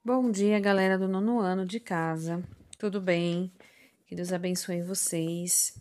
Bom dia, galera do nono ano de casa. Tudo bem? Que Deus abençoe vocês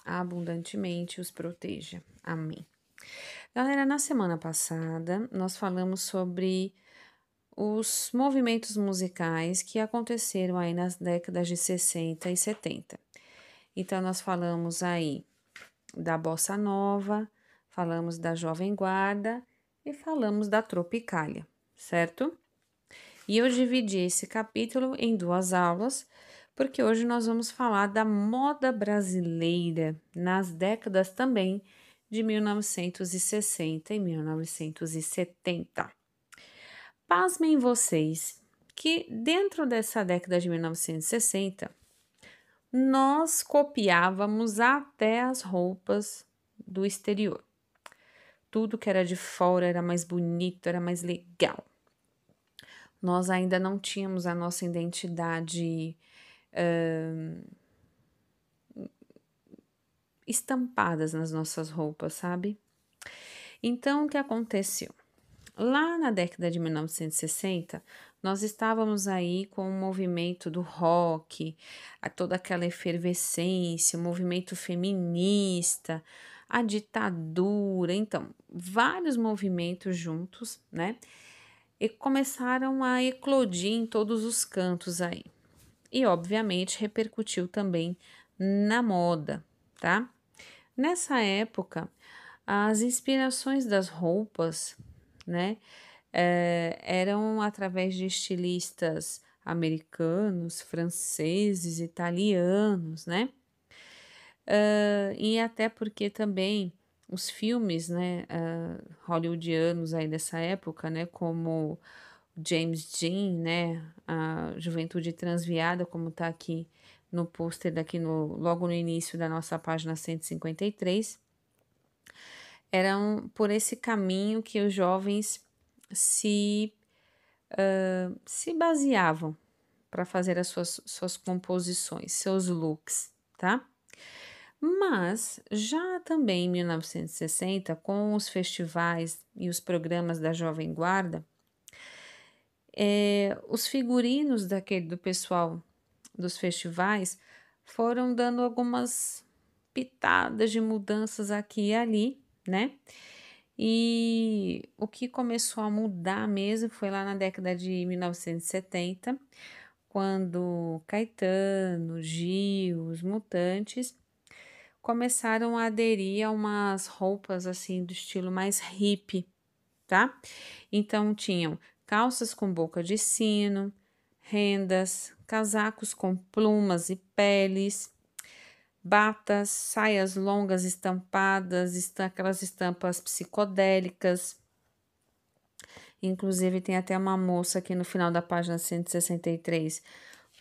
abundantemente e os proteja. Amém. Galera, na semana passada nós falamos sobre os movimentos musicais que aconteceram aí nas décadas de 60 e 70. Então nós falamos aí da bossa nova, falamos da jovem guarda e falamos da tropicália, certo? E eu dividi esse capítulo em duas aulas, porque hoje nós vamos falar da moda brasileira nas décadas também de 1960 e 1970. Pasmem vocês que dentro dessa década de 1960, nós copiávamos até as roupas do exterior. Tudo que era de fora era mais bonito, era mais legal. Nós ainda não tínhamos a nossa identidade estampadas nas nossas roupas, sabe? Então, o que aconteceu? Lá na década de 1960, nós estávamos aí com o movimento do rock, toda aquela efervescência, o movimento feminista, a ditadura, então, vários movimentos juntos, né? E começaram a eclodir em todos os cantos aí. E, obviamente, repercutiu também na moda, tá? Nessa época, as inspirações das roupas, né, eram através de estilistas americanos, franceses, italianos, né? E até porque também os filmes, né, hollywoodianos aí dessa época, né, como James Dean, né, a Juventude Transviada, como tá aqui no pôster daqui logo no início da nossa página 153, eram por esse caminho que os jovens se baseavam para fazer as suas composições, seus looks, tá? Mas já também em 1960, com os festivais e os programas da Jovem Guarda, os figurinos do pessoal dos festivais foram dando algumas pitadas de mudanças aqui e ali, né? E o que começou a mudar mesmo foi lá na década de 1970, quando Caetano, Gil, os Mutantes começaram a aderir a umas roupas assim do estilo mais hippie, tá? Então tinham calças com boca de sino, rendas, casacos com plumas e peles, batas, saias longas estampadas, aquelas estampas psicodélicas. Inclusive tem até uma moça aqui no final da página 163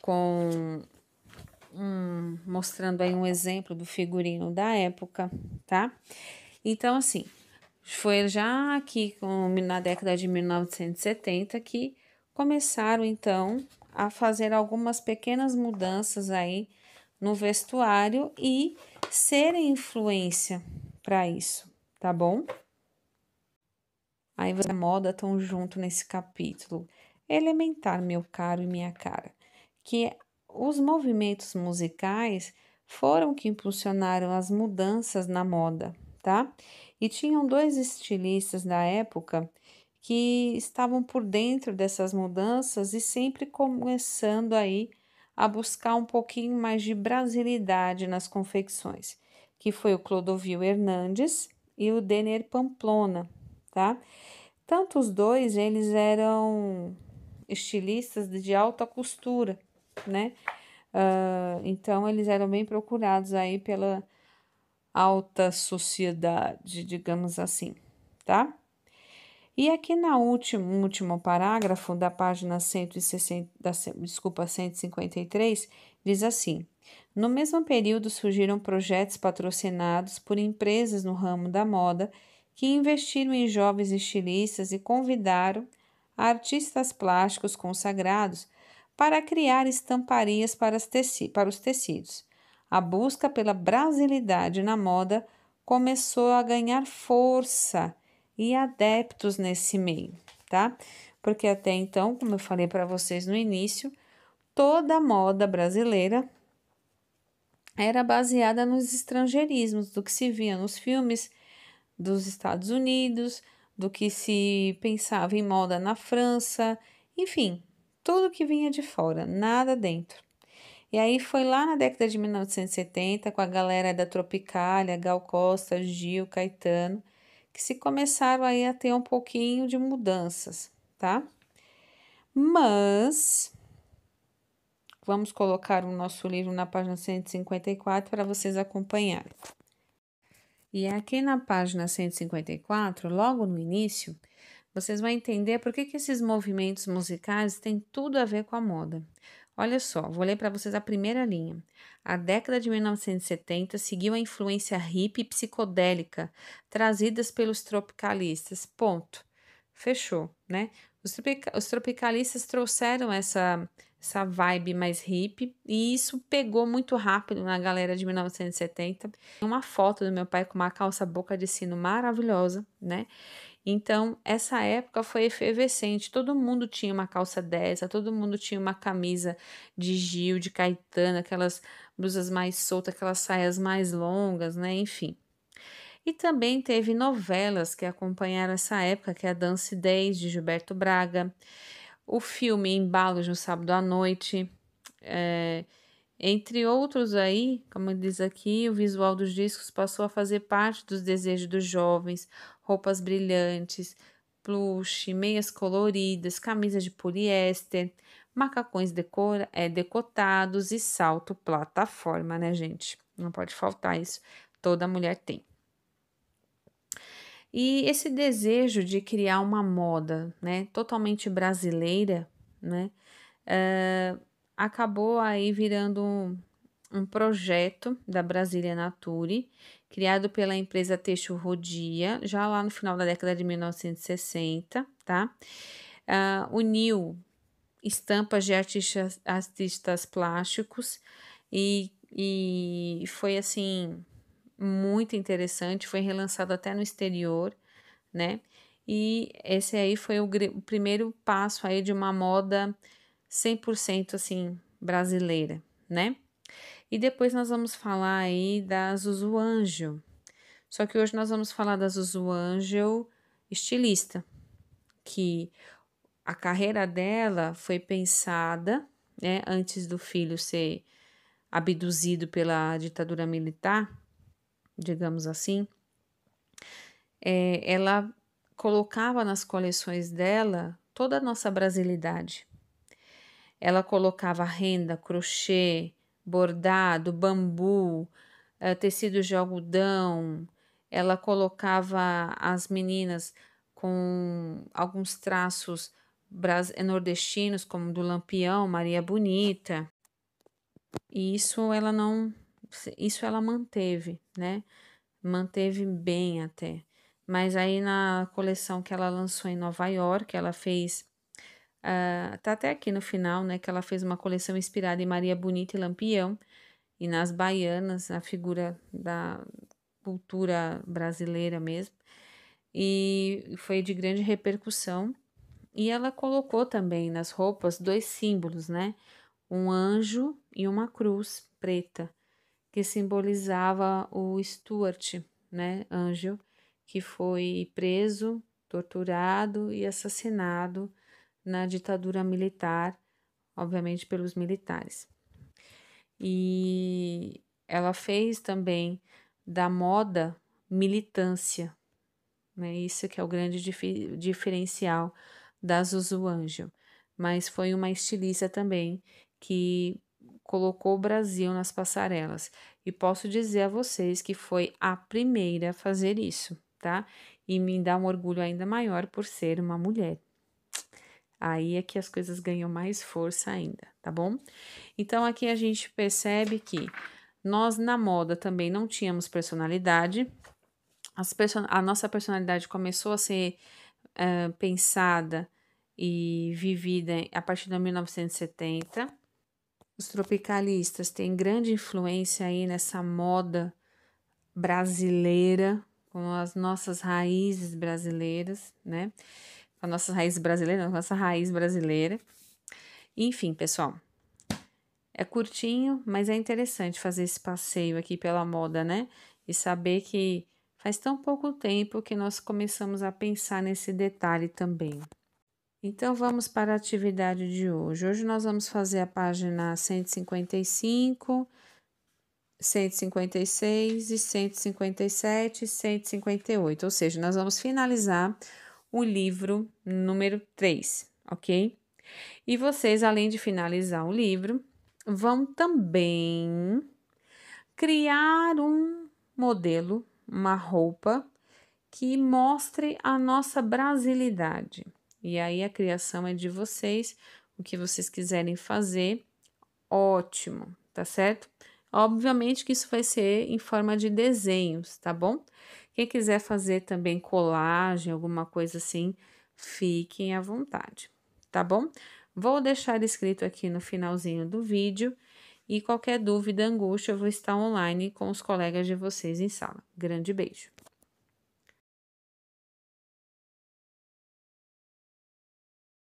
com mostrando aí um exemplo do figurino da época, tá? Então, assim, foi já aqui na década de 1970 que começaram, então, a fazer algumas pequenas mudanças aí no vestuário e serem influência para isso, tá bom? Aí você e a moda estão junto nesse capítulo. Elementar, meu caro e minha cara, que os movimentos musicais foram que impulsionaram as mudanças na moda, tá? E tinham dois estilistas da época que estavam por dentro dessas mudanças e sempre começando aí a buscar um pouquinho mais de brasilidade nas confecções, que foi o Clodovil Hernandes e o Denner Pamplona, tá? Tanto os dois, eles eram estilistas de alta costura, né? Então, eles eram bem procurados aí pela alta sociedade, digamos assim, tá? E aqui no último parágrafo da página 160, desculpa, 153, diz assim: no mesmo período surgiram projetos patrocinados por empresas no ramo da moda que investiram em jovens estilistas e convidaram artistas plásticos consagrados para criar estamparias para os tecidos. A busca pela brasilidade na moda começou a ganhar força e adeptos nesse meio, tá? Porque até então, como eu falei para vocês no início, toda a moda brasileira era baseada nos estrangeirismos, do que se via nos filmes dos Estados Unidos, do que se pensava em moda na França, enfim, tudo que vinha de fora, nada dentro. E aí foi lá na década de 1970, com a galera da Tropicália, Gal Costa, Gil, Caetano, que se começaram aí a ter um pouquinho de mudanças, tá? Mas vamos colocar o nosso livro na página 154 para vocês acompanharem. E aqui na página 154, logo no início, vocês vão entender por que esses movimentos musicais têm tudo a ver com a moda. Olha só, vou ler para vocês a primeira linha. A década de 1970 seguiu a influência hippie e psicodélica trazidas pelos tropicalistas. Ponto. Fechou, né? Os tropicalistas trouxeram essa vibe mais hippie e isso pegou muito rápido na galera de 1970. Tem uma foto do meu pai com uma calça boca de sino maravilhosa, né? Então, essa época foi efervescente, todo mundo tinha uma calça dessa, todo mundo tinha uma camisa de Gil, de Caetano, aquelas blusas mais soltas, aquelas saias mais longas, né? Enfim. E também teve novelas que acompanharam essa época, que é a Dance Days, de Gilberto Braga, o filme Embalos no Sábado à Noite, entre outros aí, como diz aqui, o visual dos discos passou a fazer parte dos desejos dos jovens, roupas brilhantes, plush, meias coloridas, camisas de poliéster, macacões decotados e salto plataforma, né, gente? Não pode faltar isso, toda mulher tem. E esse desejo de criar uma moda, né, totalmente brasileira, né, acabou aí virando um projeto da Brasília Nature, criado pela empresa Têxtil Rodia, já lá no final da década de 1960, tá? Uniu estampas de artistas plásticos e foi assim muito interessante, foi relançado até no exterior, né? E esse aí foi o primeiro passo aí de uma moda 100% assim brasileira, né? E depois nós vamos falar aí da Zuzu Angel. Só que hoje nós vamos falar da Zuzu Angel estilista, que a carreira dela foi pensada, né, antes do filho ser abduzido pela ditadura militar, digamos assim, ela colocava nas coleções dela toda a nossa brasilidade. Ela colocava renda, crochê, bordado, bambu, tecidos de algodão. Ela colocava as meninas com alguns traços nordestinos, como do Lampião, Maria Bonita. E isso ela manteve, né? Manteve bem até. Mas aí na coleção que ela lançou em Nova York, ela fez, tá até aqui no final, né, que ela fez uma coleção inspirada em Maria Bonita e Lampião e nas baianas, a figura da cultura brasileira mesmo. E foi de grande repercussão. E ela colocou também nas roupas dois símbolos, né? Um anjo e uma cruz preta, que simbolizava o Stuart, né, Angel, que foi preso, torturado e assassinado na ditadura militar, obviamente pelos militares. E ela fez também da moda militância, né? Isso que é o grande diferencial da Zuzu Angel. Mas foi uma estilista também que colocou o Brasil nas passarelas. E posso dizer a vocês que foi a primeira a fazer isso, tá? E me dá um orgulho ainda maior por ser uma mulher. Aí é que as coisas ganham mais força ainda, tá bom? Então aqui a gente percebe que nós na moda também não tínhamos personalidade. A nossa personalidade começou a ser pensada e vivida a partir de 1970. Os tropicalistas têm grande influência aí nessa moda brasileira, com as nossas raízes brasileiras, né? com a nossa raiz brasileira, com a nossa raiz brasileira. Enfim, pessoal, é curtinho, mas é interessante fazer esse passeio aqui pela moda, né? E saber que faz tão pouco tempo que nós começamos a pensar nesse detalhe também. Então, vamos para a atividade de hoje. Hoje nós vamos fazer a página 155, 156 e 157 e 158, ou seja, nós vamos finalizar o livro número 3, ok? E vocês, além de finalizar o livro, vão também criar um modelo, uma roupa que mostre a nossa brasilidade. E aí a criação é de vocês, o que vocês quiserem fazer, ótimo, tá certo? Obviamente que isso vai ser em forma de desenhos, tá bom? Quem quiser fazer também colagem, alguma coisa assim, fiquem à vontade, tá bom? Vou deixar escrito aqui no finalzinho do vídeo e qualquer dúvida, angústia, eu vou estar online com os colegas de vocês em sala. Grande beijo!